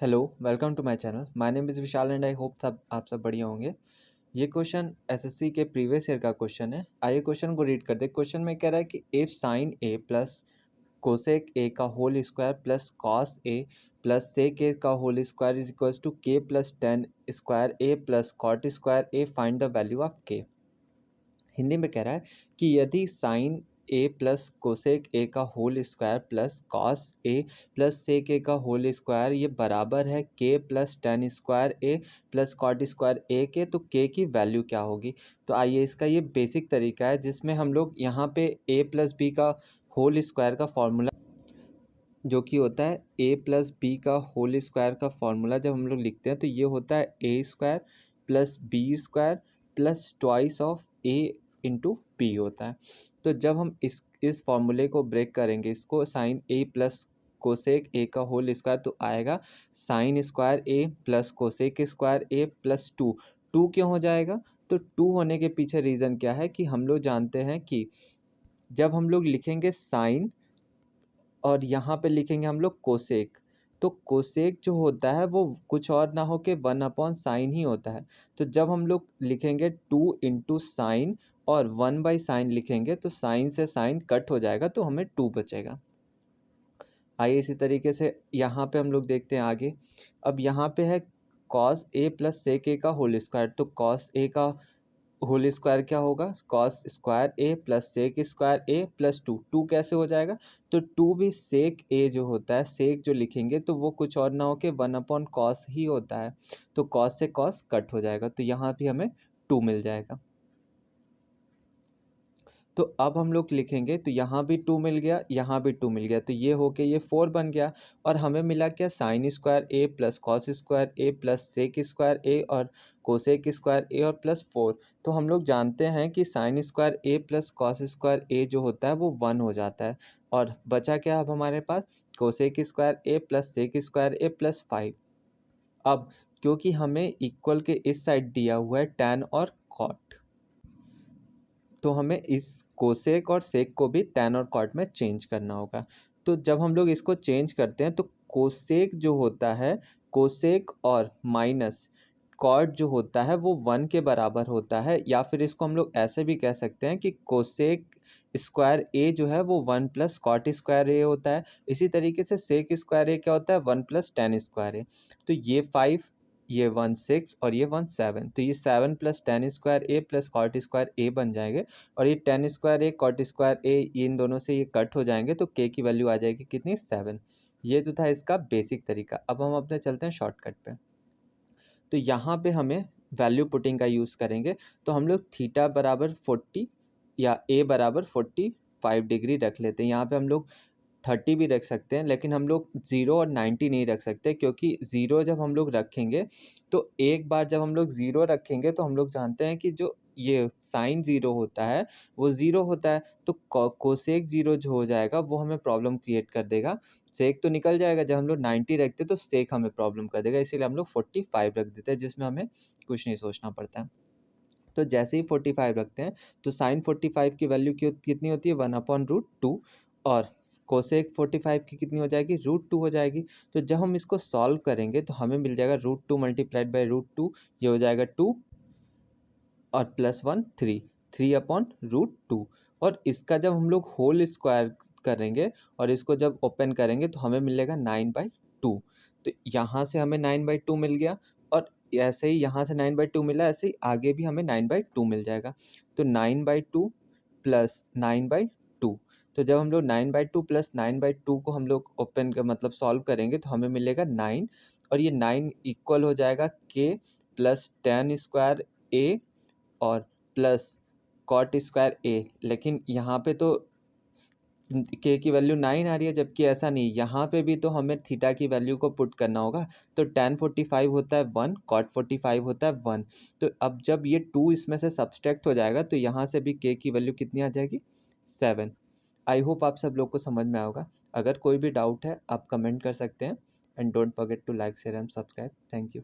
Hello, welcome to my channel. My name is Vishal and I hope सब आप सब बढ़िया होंगे। ये क्वेश्चन एसएससी के प्रीवियस ईयर का क्वेश्चन है। आइए क्वेश्चन को रीड करते हैं। क्वेश्चन में कह रहा है कि if sine A plus cosec A का whole square plus cos A plus sec A का whole square is equals to k plus ten square A plus cot square A, find the value of k. Hindi में कह रहा है कि यदि sine A plus cosec A का whole square plus cos A plus sec A का whole square ये बराबर है k plus ten square A plus cot square ए के, तो के की वैल्यू क्या होगी। तो आइए इसका ये बेसिक तरीका है जिसमें हम लोग यहाँ पे ए प्लस बी का होल स्क्वायर का फॉर्मूला जो कि होता है ए प्लस बी का होल स्क्वायर का फॉर्मूला जब हम लोग लिखते हैं तो ये होता है A square plus B square plus twice of A into B होता है। तो जब हम इस फॉर्मूले को ब्रेक करेंगे, इसको sine A plus cosec A का होल स्क्वायर, तो आएगा sine square A plus cosec square A plus two. Two क्यों हो जाएगा? तो टू होने के पीछे रीज़न क्या है कि हम लोग जानते हैं कि जब हम लोग लिखेंगे साइन और यहाँ पे लिखेंगे हम लोग कोसेक, तो कोसेक जो होता है वो कुछ और ना हो के 1/sin ही होता है। तो जब हम लोग लिखेंगे 2 इंटू साइन और 1/sin लिखेंगे तो साइन से साइन कट हो जाएगा, तो हमें 2 बचेगा। आइए इसी तरीके से यहाँ पे हम लोग देखते हैं आगे। अब यहाँ पे है cos A plus sec A का होल स्क्वायर, तो कॉस ए का होल स्क्वायर क्या होगा? Cos square A plus sec square A plus two. Two कैसे हो जाएगा? तो टू भी सेक ए जो होता है, सेक जो लिखेंगे तो वो कुछ और ना हो के 1/cos ही होता है, तो कॉस से कॉस कट हो जाएगा, तो यहाँ भी हमें 2 मिल जाएगा। तो अब हम लोग लिखेंगे तो यहाँ भी 2 मिल गया, यहाँ भी 2 मिल गया, तो ये होके ये 4 बन गया। और हमें मिला क्या? Sign square A plus cos square A plus sec square ए और कोसेक स्क्वायर ए और प्लस 4। तो हम लोग जानते हैं कि sign square A plus cos square ए जो होता है वो 1 हो जाता है। और बचा क्या अब हमारे पास? Cosec square A plus sec square A plus 5। अब क्योंकि हमें इक्वल के इस साइड दिया हुआ है टैन और कॉट, तो हमें इस कोसेक और सेक को भी टैन और कॉट में चेंज करना होगा। तो जब हम लोग इसको चेंज करते हैं तो कोसेक जो होता है, कोसेक और माइनस कॉट जो होता है वो 1 के बराबर होता है, या फिर इसको हम लोग ऐसे भी कह सकते हैं कि कोसेक स्क्वायर ए जो है वो 1 प्लस कॉट स्क्वायर ए होता है। इसी तरीके से सेक स्क्वायर ए क्या होता है? 1 प्लस टैन स्क्वायर ए। तो ये 5, ये 1 6 और ये 1 7, तो ये 7 plus tan square A plus cot square ए बन जाएंगे। और ये टैन स्क्वायर ए कॉट स्क्वायर ए इन दोनों से ये कट हो जाएंगे, तो के की वैल्यू आ जाएगी कितनी? 7। ये तो था इसका बेसिक तरीका। अब हम अपने चलते हैं शॉर्टकट पे। तो यहाँ पे हमें वैल्यू पुटिंग का यूज़ करेंगे, तो हम लोग थीटा बराबर 40 या ए बराबर 45 डिग्री रख लेते हैं। यहाँ पे हम लोग 30 भी रख सकते हैं, लेकिन हम लोग 0 और 90 नहीं रख सकते, क्योंकि 0 जब हम लोग रखेंगे तो एक बार जब हम लोग 0 रखेंगे तो हम लोग जानते हैं कि जो ये साइन 0 होता है वो 0 होता है, तो कोसेक 0 जो हो जाएगा वो हमें प्रॉब्लम क्रिएट कर देगा। सेक तो निकल जाएगा, जब हम लोग 90 रखते हैं तो सेक हमें प्रॉब्लम कर देगा, इसीलिए हम लोग 45 रख देते हैं, जिसमें हमें कुछ नहीं सोचना पड़ता है। तो जैसे ही 45 रखते हैं तो साइन 45 की वैल्यू कितनी होती है? 1/√2। और कोसेक 45 की कितनी हो जाएगी? √2 हो जाएगी। तो जब हम इसको सॉल्व करेंगे तो हमें मिल जाएगा √2 मल्टीप्लाइड बाई √2, ये हो जाएगा 2 और प्लस 1 3, 3/√2। और इसका जब हम लोग होल स्क्वायर करेंगे और इसको जब ओपन करेंगे तो हमें मिलेगा 9/2। तो यहाँ से हमें 9/2 मिल गया, और ऐसे ही यहाँ से 9/2 मिला, ऐसे ही आगे भी हमें 9/2 मिल जाएगा। तो 9/2 प्लस 9/2, तो जब हम लोग 9/2 प्लस 9/2 को हम लोग ओपन का मतलब सॉल्व करेंगे तो हमें मिलेगा 9। और ये 9 इक्वल हो जाएगा के प्लस टेन स्क्वायर ए और प्लस कॉट स्क्वायर ए। लेकिन यहाँ पे तो के की वैल्यू 9 आ रही है, जबकि ऐसा नहीं, यहाँ पे भी तो हमें थीटा की वैल्यू को पुट करना होगा। तो tan 45 होता है 1, cot 45 होता है 1। तो अब जब ये 2 इसमें से सब्सट्रैक्ट हो जाएगा तो यहाँ से भी के की वैल्यू कितनी आ जाएगी? 7। आई होप आप सब लोग को समझ में आएगा। अगर कोई भी डाउट है आप कमेंट कर सकते हैं। And don't forget to like share and subscribe. Thank you.